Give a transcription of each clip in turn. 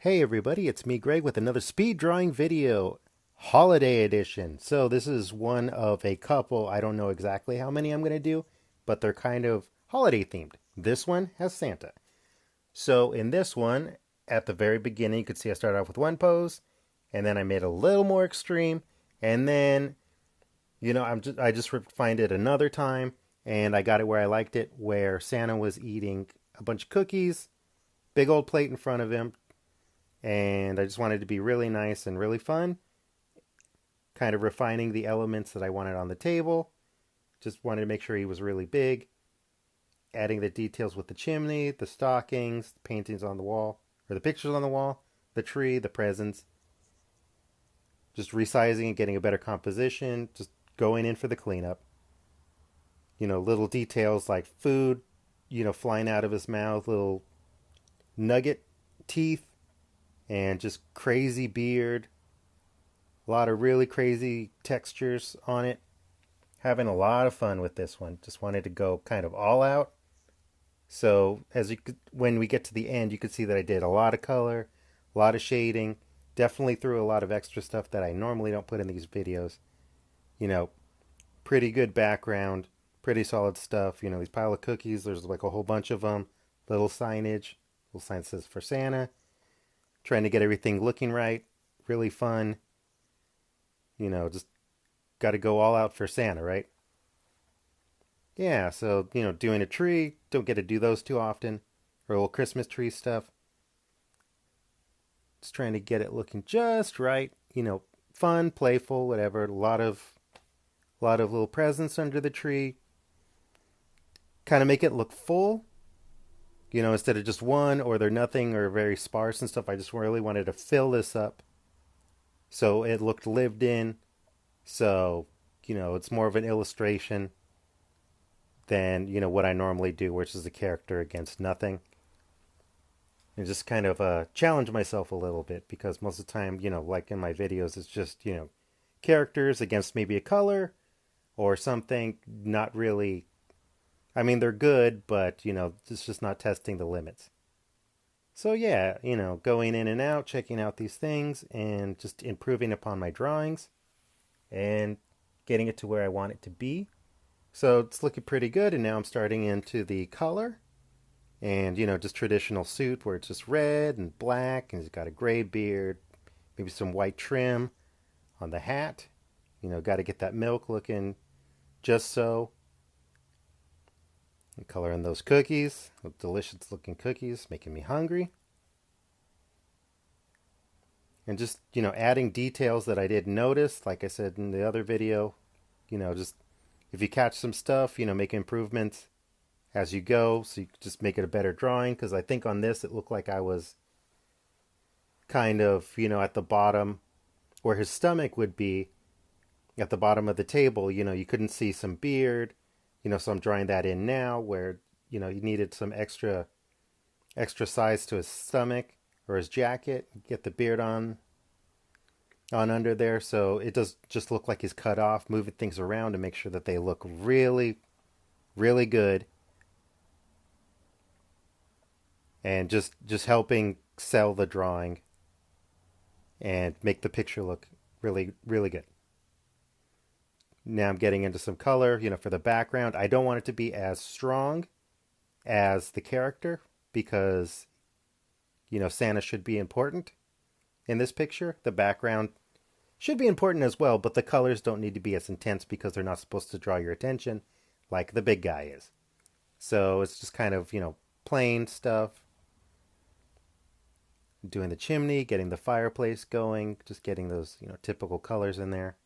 Hey everybody, it's me Greg with another speed drawing video, holiday edition. So this is one of a couple, I don't know exactly how many I'm going to do, but they're kind of holiday themed. This one has Santa. So in this one, at the very beginning, you could see I started off with one pose, and then I made a little more extreme, and then, I just refined it another time, and I got it where I liked it, where Santa was eating a bunch of cookies, big old plate in front of him, and I just wanted to be really nice and really fun, kind of refining the elements that I wanted on the table. Just wanted to make sure he was really big, adding the details with the chimney, the stockings, the paintings on the wall, or the pictures on the wall, the tree, the presents, just resizing and getting a better composition, just going in for the cleanup. Little details like food, flying out of his mouth, little nugget teeth, and just crazy beard. A lot of really crazy textures on it. Having a lot of fun with this one. Just wanted to go kind of all out. So when we get to the end, you can see that I did a lot of color, a lot of shading. Definitely threw a lot of extra stuff that I normally don't put in these videos. You know, Pretty good background, pretty solid stuff. These pile of cookies. There's like a whole bunch of them. Little signage. Little sign says for Santa. Trying to get everything looking right. Really fun. Just got to go all out for Santa, right? Yeah, so, doing a tree, don't get to do those too often. Or a little Christmas tree stuff. Just trying to get it looking just right. Fun, playful, whatever. A lot of little presents under the tree. Kind of make it look full. Instead of just one or they're nothing or very sparse and stuff. I just really wanted to fill this up so it looked lived in. So, it's more of an illustration than, what I normally do, which is a character against nothing. And just kind of challenge myself a little bit because most of the time, like in my videos, it's just, characters against maybe a color or something. Not really, I mean, they're good, but, it's just not testing the limits. So, yeah, going in and out, checking out these things, and just improving upon my drawings and getting it to where I want it to be. So it's looking pretty good, and now I'm starting into the color. And, just traditional suit where it's just red and black, and he's got a gray beard, maybe some white trim on the hat. Got to get that milk looking just so. And color in those cookies, those delicious looking cookies, making me hungry. And just, adding details that I didn't notice, like I said in the other video, just if you catch some stuff, make improvements as you go, so you just make it a better drawing. Because I think on this it looked like I was kind of, at the bottom where his stomach would be at the bottom of the table. You couldn't see some beard, so I'm drawing that in now where, you needed some extra size to his stomach or his jacket, get the beard on under there, so it does just look like he's cut off, moving things around to make sure that they look really, really good. And just helping sell the drawing and make the picture look really, really good. Now I'm getting into some color, for the background. I don't want it to be as strong as the character because, Santa should be important in this picture. The background should be important as well, but the colors don't need to be as intense because they're not supposed to draw your attention like the big guy is. So it's just kind of, plain stuff. Doing the chimney, getting the fireplace going, just getting those, typical colors in there.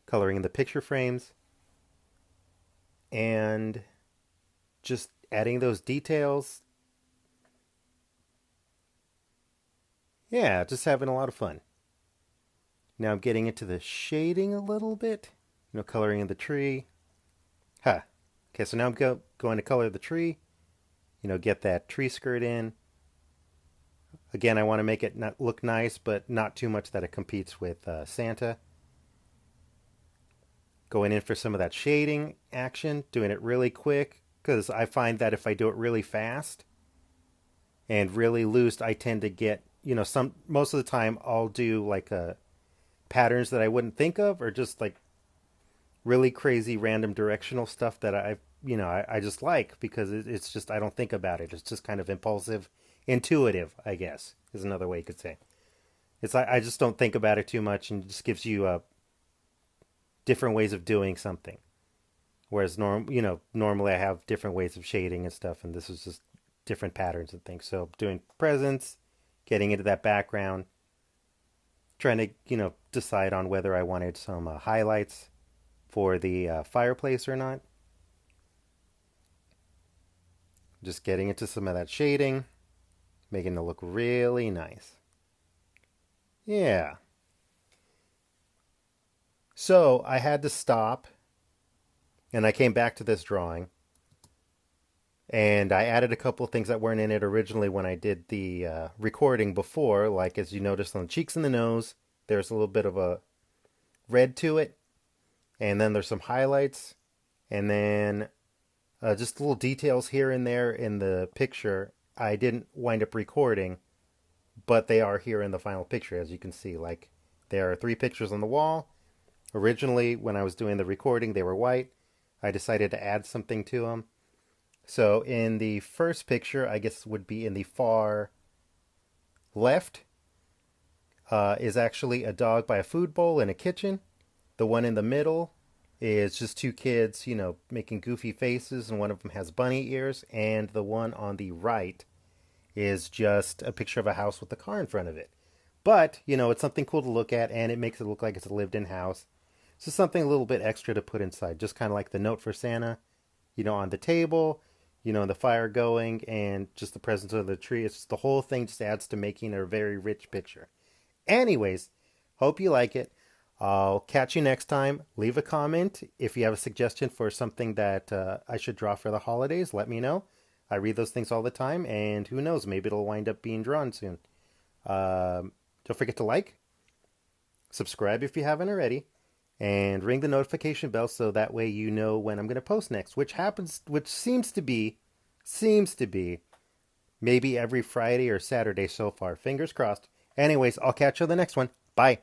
Coloring the picture frames. And just adding those details. Yeah, just having a lot of fun. Now I'm getting into the shading a little bit. Coloring in the tree. Huh. Okay, so now I'm going to color the tree. Get that tree skirt in. Again, I want to make it not look nice, but not too much that it competes with Santa. Going in for some of that shading action, doing it really quick, because I find that if I do it really fast, And really loose, I tend to get, most of the time I'll do like patterns that I wouldn't think of, or just like really crazy random directional stuff that I just like because it's just, I don't think about it. It's just kind of impulsive, intuitive, I guess is another way you could say. It's I just don't think about it too much, and it just gives you different ways of doing something. Whereas normally I have different ways of shading and stuff, and this is just different patterns and things. So doing presents, getting into that background, trying to decide on whether I wanted some highlights for the fireplace or not. Just getting into some of that shading, making it look really nice. Yeah. So I had to stop, and I came back to this drawing, and I added a couple of things that weren't in it originally when I did the recording before. Like, as you noticed on the cheeks and the nose, there's a little bit of a red to it, and then there's some highlights, and then just little details here and there in the picture. I didn't wind up recording, but they are here in the final picture, as you can see. Like, there are 3 pictures on the wall. Originally, when I was doing the recording, they were white. I decided to add something to them. So in the first picture, I guess would be in the far left, is actually a dog by a food bowl in a kitchen. The one in the middle is just 2 kids, making goofy faces, and one of them has bunny ears. And the one on the right is just a picture of a house with a car in front of it. But, it's something cool to look at, and it makes it look like it's a lived-in house. So something a little bit extra to put inside, just kind of like the note for Santa, on the table, the fire going, and just the presence of the tree. It's just the whole thing just adds to making a very rich picture. Anyways, hope you like it. I'll catch you next time. Leave a comment. If you have a suggestion for something that I should draw for the holidays, let me know. I read those things all the time, and who knows, maybe it'll wind up being drawn soon. Don't forget to like, subscribe if you haven't already, and ring the notification bell so that way you know when I'm going to post next, which seems to be maybe every Friday or Saturday so far. Fingers crossed. Anyways, I'll catch you on the next one. Bye.